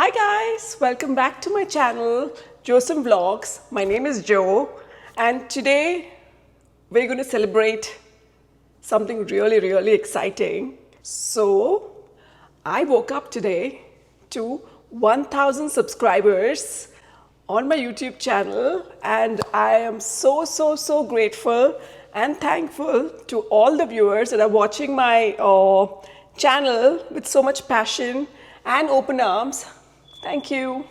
Hi guys, welcome back to my channel JoSum Vlogs. My name is Jo and today we're going to celebrate something really exciting. So I woke up today to 1000 subscribers on my YouTube channel and I am so grateful and thankful to all the viewers that are watching my channel with so much passion and open arms. Thank you.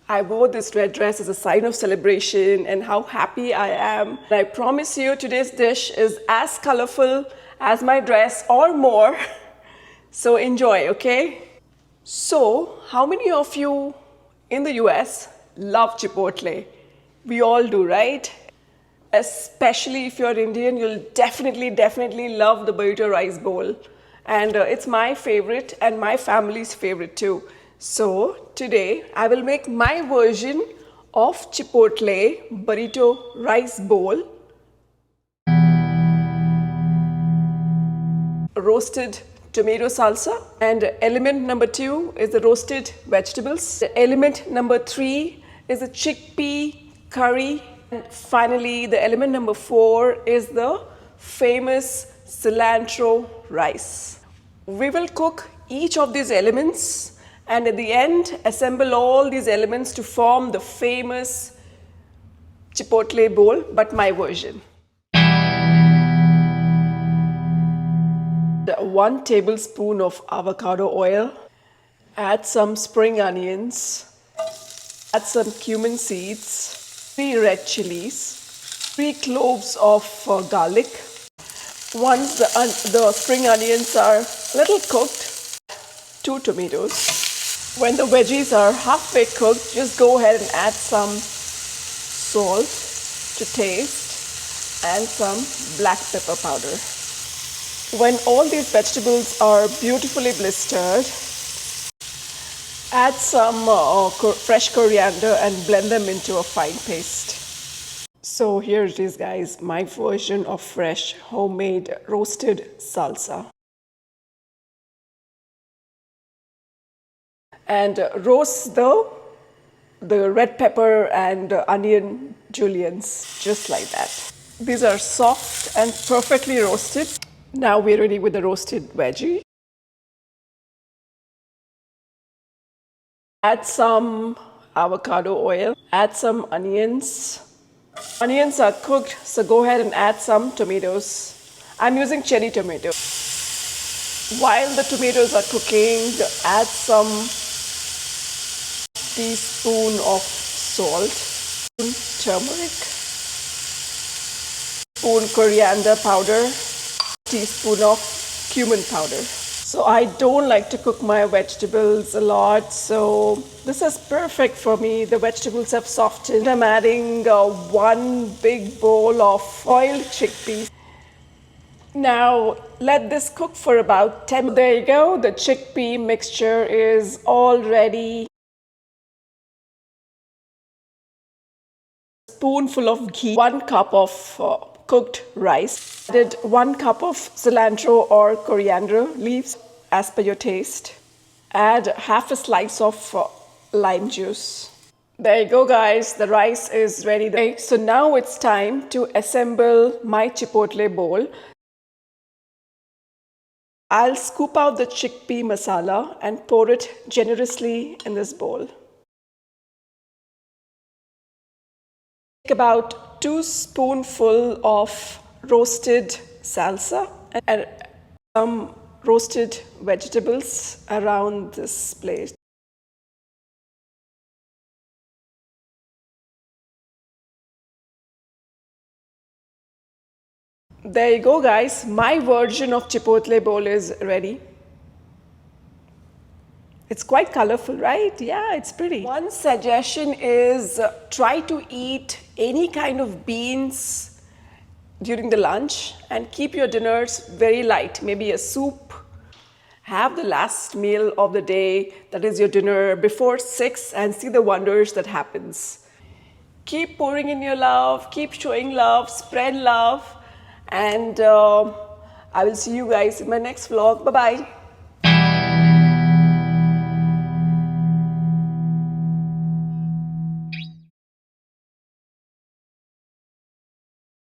I wore this red dress as a sign of celebration and how happy I am. I promise you today's dish is as colorful as my dress or more. So enjoy, okay? So, how many of you in the US love Chipotle? We all do, right? Especially if you're Indian, you'll definitely love the Burrito Rice Bowl. And it's my favorite and my family's favorite too. So today I will make my version of Chipotle Burrito Rice Bowl. Roasted tomato salsa, and element number 2 is the roasted vegetables. The element number 3 is the chickpea curry. And finally, the element number 4 is the famous cilantro rice. We will cook each of these elements and at the end assemble all these elements to form the famous Chipotle bowl, but my version. 1 tablespoon of avocado oil, add some spring onions, add some cumin seeds, 3 red chilies, 3 cloves of garlic. Once the spring onions are a little cooked, 2 tomatoes. When the veggies are halfway cooked, just go ahead and add some salt to taste and some black pepper powder. When all these vegetables are beautifully blistered, add some fresh coriander and blend them into a fine paste. So here it is guys, my version of fresh homemade roasted salsa. And roast the red pepper and onion juliennes just like that. These are soft and perfectly roasted. Now we're ready with the roasted veggie. Add some avocado oil, add some onions. Onions are cooked, so go ahead and add some tomatoes. I'm using cherry tomatoes. While the tomatoes are cooking, add some teaspoon of salt, turmeric, spoon coriander powder, teaspoon of cumin powder. So I don't like to cook my vegetables a lot, so this is perfect for me. The vegetables have softened. I'm adding 1 big bowl of boiled chickpeas. Now let this cook for about 10 minutes. There you go, the chickpea mixture is all ready. Spoonful of ghee, 1 cup of cooked rice. Added 1 cup of cilantro or coriander leaves as per your taste. Add half a slice of lime juice. There you go guys, the rice is ready. Okay, so now it's time to assemble my Chipotle bowl. I'll scoop out the chickpea masala and pour it generously in this bowl. Take about 2 spoonfuls of roasted salsa and some roasted vegetables around this plate. There you go guys, my version of Chipotle bowl is ready. It's quite colorful, right? Yeah, it's pretty. One suggestion is try to eat any kind of beans during the lunch and keep your dinners very light, maybe a soup. Have the last meal of the day, that is your dinner, before 6 and see the wonders that happens. Keep pouring in your love, keep showing love, spread love, and I will see you guys in my next vlog. Bye-bye.